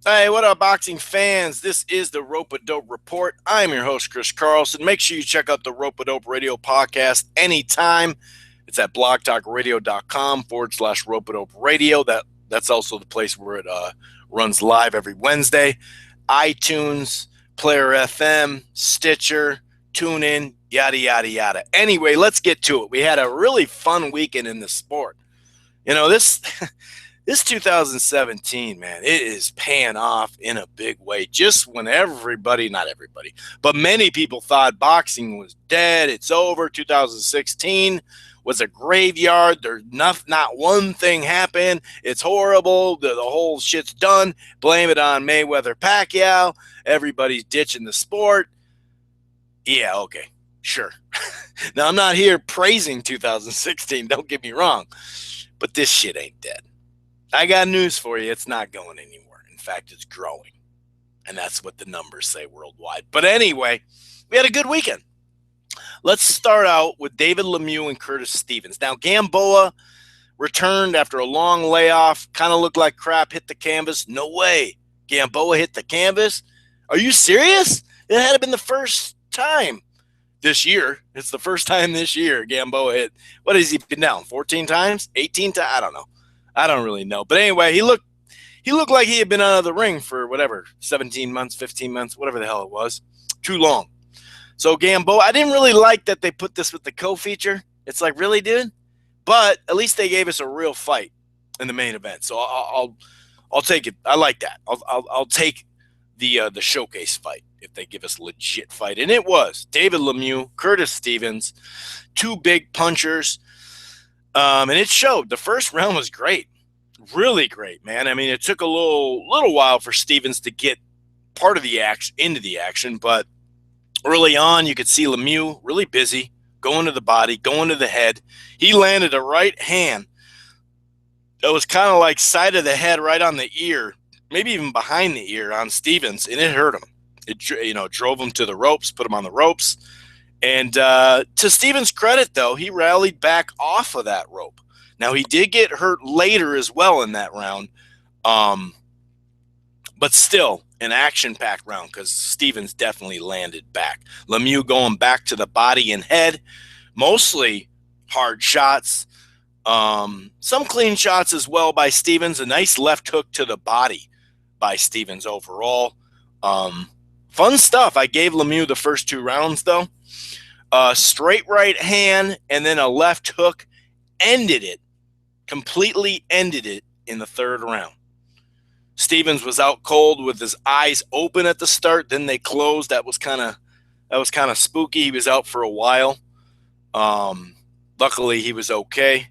Hey, what up, boxing fans? This is the Rope-A-Dope Report. I'm your host, Chris Carlson. Make sure you check out the Rope-A-Dope Radio podcast anytime. It's at blogtalkradio.com/Rope-A-Dope Radio. That's also the place where it runs live every Wednesday. iTunes, Player FM, Stitcher, TuneIn, yada, yada, yada. Anyway, let's get to it. We had a really fun weekend in the sport. This this 2017, man, it is paying off in a big way. Just when not everybody, but many people thought boxing was dead, it's over. 2016 was a graveyard. There's not one thing happened. It's horrible. The whole shit's done. Blame it on Mayweather Pacquiao. Everybody's ditching the sport. Yeah, okay, sure. Now, I'm not here praising 2016. Don't get me wrong. But this shit ain't dead. I got news for you. It's not going anywhere. In fact, it's growing. And that's what the numbers say worldwide. But anyway, we had a good weekend. Let's start out with David Lemieux and Curtis Stevens. Now, Gamboa returned after a long layoff. Kind of looked like crap, hit the canvas. No way. Gamboa hit the canvas? Are you serious? It had been the first time this year. It's the first time this year Gamboa hit. What has he been down? 14 times? 18 times? I don't know. I don't really know. But anyway, he looked like he had been out of the ring for whatever, 17 months, 15 months, whatever the hell it was. Too long. So Gamboa, I didn't really like that they put this with the co-feature. It's like, really, dude? But at least they gave us a real fight in the main event. So I'll take it. I like that. I'll take the showcase fight if they give us a legit fight. And it was David Lemieux, Curtis Stevens, two big punchers. And it showed. The first round was great. Really great, man. I mean, it took a little while for Stevens to get part of the action into the action, but early on you could see Lemieux really busy, going to the body, going to the head. He landed a right hand that was kind of like side of the head right on the ear, maybe even behind the ear on Stevens, and it hurt him. It drove him to the ropes, put him on the ropes. And to Stevens' credit, though, he rallied back off of that rope. Now, he did get hurt later as well in that round, but still an action-packed round because Stevens definitely landed back. Lemieux going back to the body and head, mostly hard shots, some clean shots as well by Stevens, a nice left hook to the body by Stevens overall. Fun stuff. I gave Lemieux the first two rounds, though. Straight right hand and then a left hook completely ended it in the third round. Stevens was out cold with his eyes open at the start, then they closed. That was kind of spooky. He was out for a while. Luckily, he was okay.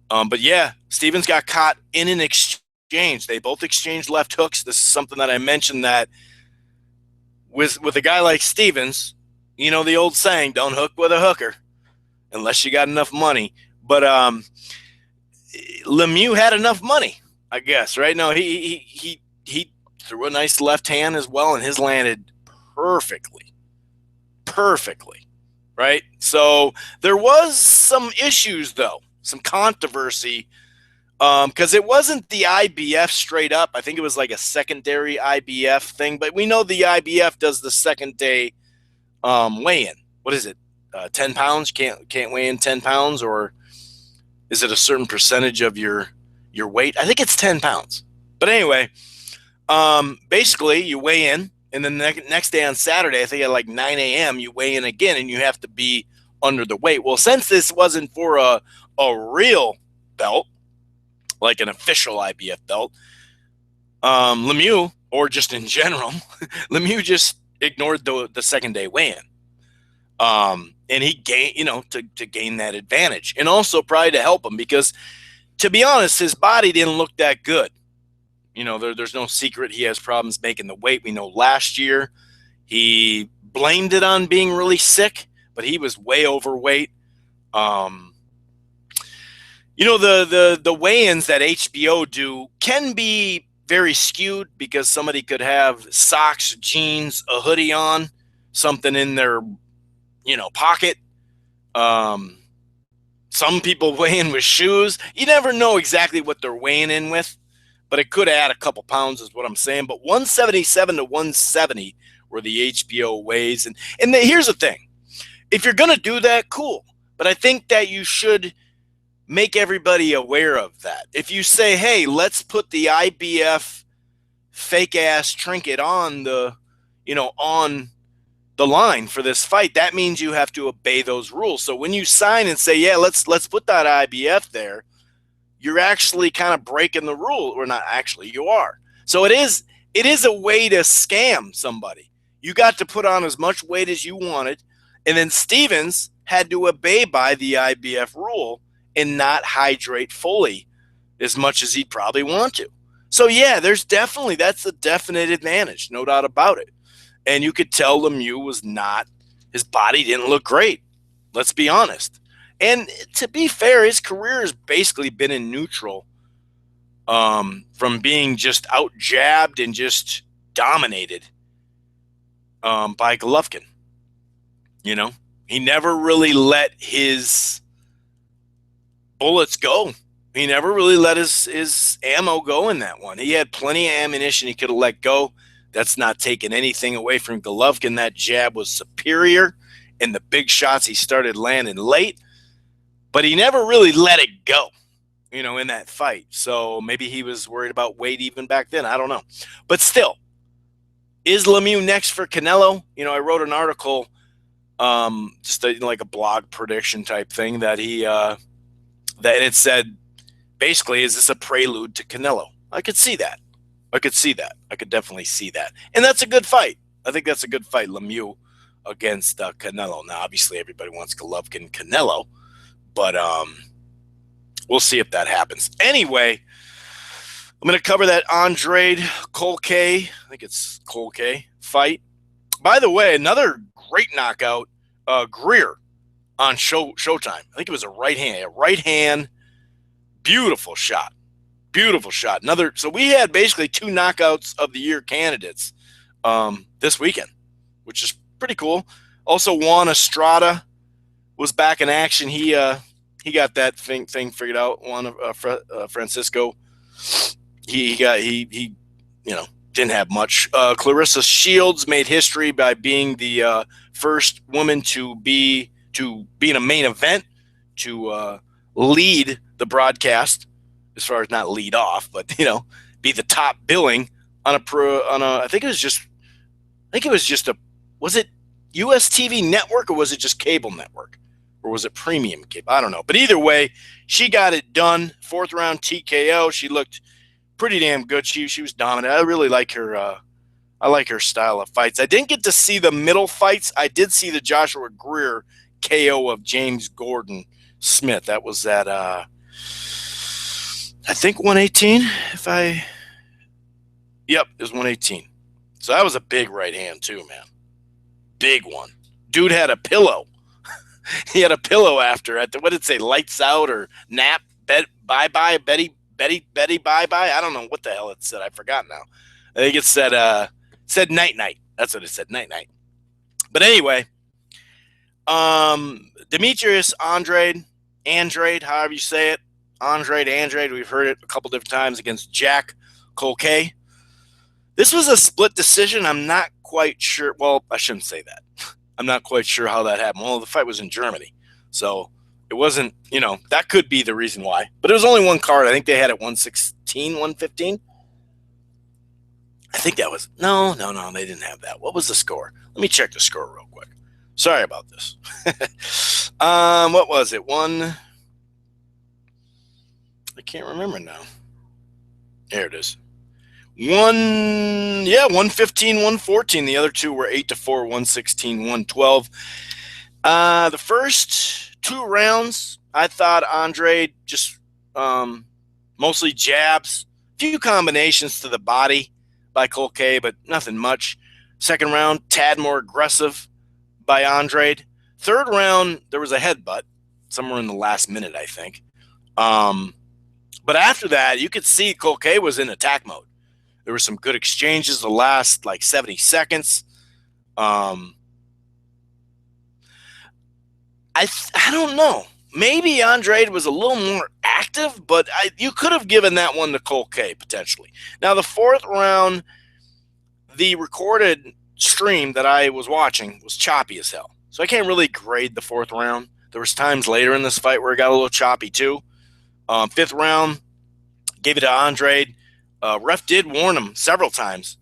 But yeah, Stevens got caught in an exchange. They both exchanged left hooks. This is something that I mentioned that with a guy like Stevens, you know the old saying, don't hook with a hooker unless you got enough money. But Lemieux had enough money, I guess, right? No, he threw a nice left hand as well, and his landed perfectly, right? So there was some issues, though, some controversy, because it wasn't the IBF straight up. I think it was like a secondary IBF thing, but we know the IBF does the second day weigh-in. What is it? 10 pounds? Can't weigh in 10 pounds, or is it a certain percentage of your weight? I think it's 10 pounds. But anyway, basically you weigh in, and then the next day on Saturday, I think at like 9 a.m., you weigh in again, and you have to be under the weight. Well, since this wasn't for a real belt, like an official IBF belt, Lemieux, or just in general, Lemieux just ignored the second day weigh-in. And he gained, to gain that advantage, and also probably to help him because, to be honest, his body didn't look that good. There's no secret he has problems making the weight. We know last year he blamed it on being really sick, but he was way overweight. The weigh-ins that HBO do can be very skewed because somebody could have socks, jeans, a hoodie on, something in their pocket. Some people weigh in with shoes. You never know exactly what they're weighing in with. but it could add a couple pounds is what I'm saying. But 177 to 170 were the HBO weighs. And here's the thing. If you're going to do that, cool. But I think that you should make everybody aware of that. If you say, hey, let's put the IBF fake ass trinket on on the line for this fight, that means you have to obey those rules. So when you sign and say, yeah, let's put that IBF there, you're actually kind of breaking the rule. Or not actually, you are. So it is a way to scam somebody. You got to put on as much weight as you wanted, and then Stevens had to obey by the IBF rule and not hydrate fully as much as he'd probably want to. So yeah, that's a definite advantage, no doubt about it. And you could tell Lemieux was not, his body didn't look great. Let's be honest. And to be fair, his career has basically been in neutral, from being just out jabbed and just dominated by Golovkin. He never really let his bullets go. He never really let his ammo go in that one. He had plenty of ammunition he could have let go. That's not taking anything away from Golovkin. That jab was superior, and the big shots he started landing late, but he never really let it go, in that fight. So maybe he was worried about weight even back then. I don't know. But still, is Lemieux next for Canelo? I wrote an article, just like a blog prediction type thing, that that it said, basically, is this a prelude to Canelo? I could see that. I could definitely see that. And that's a good fight. I think that's a good fight, Lemieux against Canelo. Now, obviously, everybody wants Golovkin Canelo, but we'll see if that happens. Anyway, I'm going to cover that Andrade Culcay, I think it's Culcay, fight. By the way, another great knockout, Greer on Showtime. I think it was a right hand, beautiful shot. So we had basically 2 knockouts of the year candidates this weekend, which is pretty cool. Also, Juan Estrada was back in action. He got that thing figured out. Juan Francisco, he didn't have much. Clarissa Shields made history by being the first woman to be in a main event, to lead the broadcast, as far as not lead off, but be the top billing on I think it was just was it US TV network, or was it just cable network, or was it premium cable? I don't know. But either way, she got it done. 4th round TKO. She looked pretty damn good. She was dominant. I really like her. I like her style of fights. I didn't get to see the middle fights. I did see the Joshua Greer KO of James Gordon Smith. That was at I think 118. Yep, it was 118. So that was a big right hand too, man. Big one. Dude had a pillow. He had a pillow after. What did it say? Lights out or nap? Bye bye, Betty, bye bye. I don't know what the hell it said. I forgot now. I think it said night night. That's what it said, night night. But anyway, Demetrius Andrade, however you say it. Andrade, we've heard it a couple different times, against Jack Culcay. This was a split decision. I'm not quite sure. Well, I shouldn't say that. I'm not quite sure how that happened. Well, the fight was in Germany, so it wasn't, that could be the reason why. But it was only one card. I think they had it 116, 115. I think that was, no, they didn't have that. What was the score? Let me check the score real quick. Sorry about this. What was it? I can't remember now. There it is. 115, 114. The other two were 8-4, 116, 112. The first 2 rounds, I thought Andrade just mostly jabs, few combinations to the body by Culcay, but nothing much. Second round, tad more aggressive by Andrade. Third round, there was a headbutt somewhere in the last minute, I think. But after that, you could see Culcay was in attack mode. There were some good exchanges the last 70 seconds. I don't know. Maybe Andrade was a little more active, but you could have given that one to Culcay potentially. Now, the fourth round, the recorded stream that I was watching was choppy as hell. So I can't really grade the fourth round. There was times later in this fight where it got a little choppy too. Fifth round, gave it to Andrade. Ref did warn him several times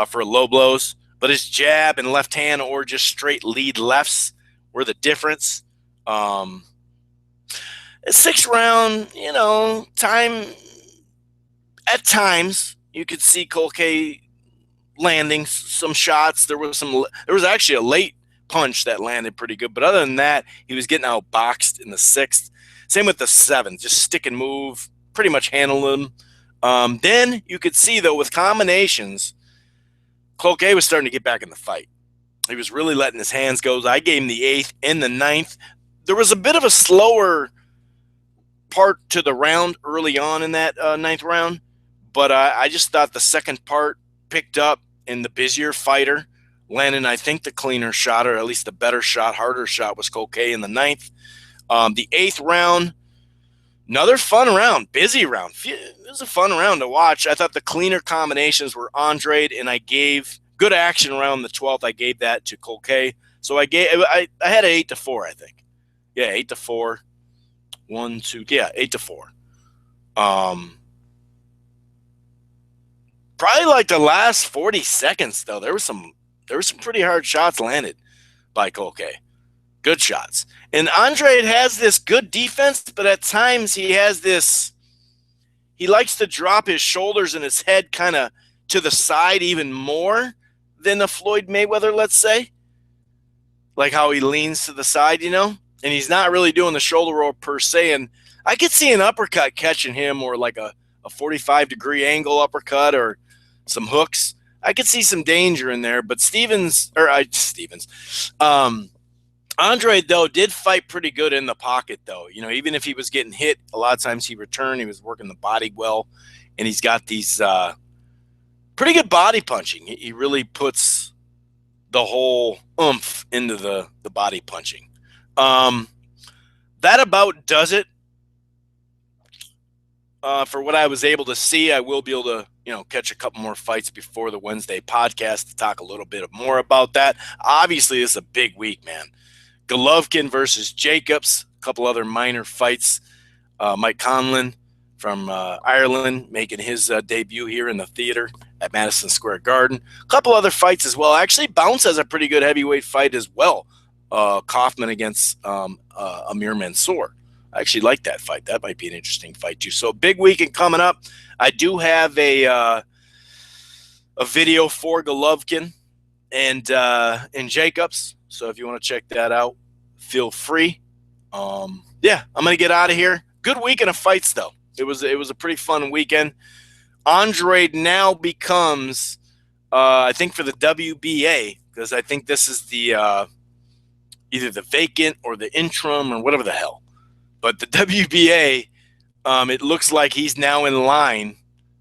for low blows, but his jab and left hand or just straight lead lefts were the difference. Sixth round, at times you could see Culcay landing some shots. There was actually a late punch that landed pretty good, but other than that, he was getting outboxed in the sixth. Same with the seventh, just stick and move, pretty much handle him. Then you could see, though, with combinations, Culcay was starting to get back in the fight. He was really letting his hands go. I gave him the eighth and the ninth. There was a bit of a slower part to the round early on in that ninth round, but I just thought the second part picked up in the busier fighter. Landon, I think the cleaner shot, or at least the better shot, harder shot, was Culcay in the ninth. The eighth round, another fun round, busy round. It was a fun round to watch. I thought the cleaner combinations were Andrade, and I gave good action around the 12th. I gave that to Culcay. So I had an 8-4, I think. Yeah, 8-4. 1, 2, yeah, 8-4. Probably like the last 40 seconds, though, there were some pretty hard shots landed by Culcay. Good shots. And Andrade has this good defense, but at times he likes to drop his shoulders and his head kind of to the side even more than a Floyd Mayweather, let's say. Like how he leans to the side, and he's not really doing the shoulder roll per se. And I could see an uppercut catching him, or like a 45-degree angle uppercut, or some hooks. I could see some danger in there, but Andrade, though, did fight pretty good in the pocket, though. Even if he was getting hit, a lot of times he returned. He was working the body well, and he's got these pretty good body punching. He really puts the whole oomph into the body punching. That about does it for what I was able to see. I will be able to catch a couple more fights before the Wednesday podcast to talk a little bit more about that. Obviously, this is a big week, man. Golovkin versus Jacobs, a couple other minor fights. Mike Conlon from Ireland making his debut here in the theater at Madison Square Garden. A couple other fights as well. Actually, Bounce has a pretty good heavyweight fight as well. Kaufman against Amir Mansour. I actually like that fight. That might be an interesting fight too. So big weekend coming up. I do have a video for Golovkin and Jacobs. So if you want to check that out, feel free. I'm gonna get out of here. Good weekend of fights though. It was a pretty fun weekend. Andrade now becomes, I think, for the WBA, because I think this is the either the vacant or the interim or whatever the hell. But the WBA, it looks like he's now in line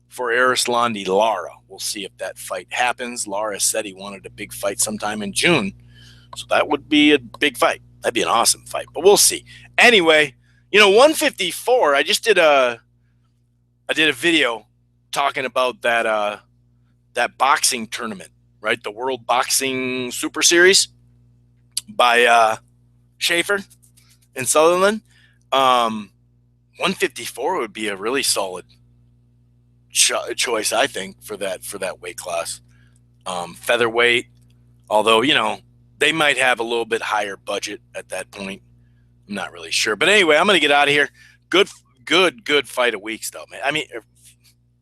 for Arislandi Lara. We'll see if that fight happens. Lara said he wanted a big fight sometime in June. So that would be a big fight. That'd be an awesome fight. But we'll see. Anyway, 154, I just did a video talking about that boxing tournament, right? The World Boxing Super Series by Schaefer and Sutherland. 154 would be a really solid choice, I think, for that weight class. Featherweight, although they might have a little bit higher budget at that point. I'm not really sure, but anyway, I'm gonna get out of here. Good fight of weeks, though, man. I mean,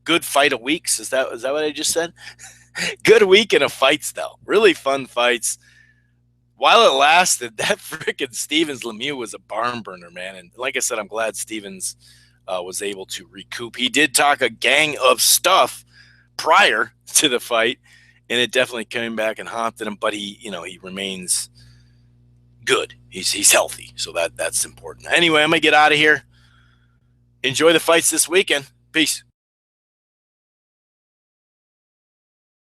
good fight of weeks. Is that what I just said? Good weekend of fights, though. Really fun fights. While it lasted, that freaking Stevens Lemieux was a barn burner, man. And like I said, I'm glad Stevens was able to recoup. He did talk a gang of stuff prior to the fight, and it definitely came back and haunted him. But he remains good. He's healthy, so that's important. Anyway, I'm gonna get out of here. Enjoy the fights this weekend. Peace.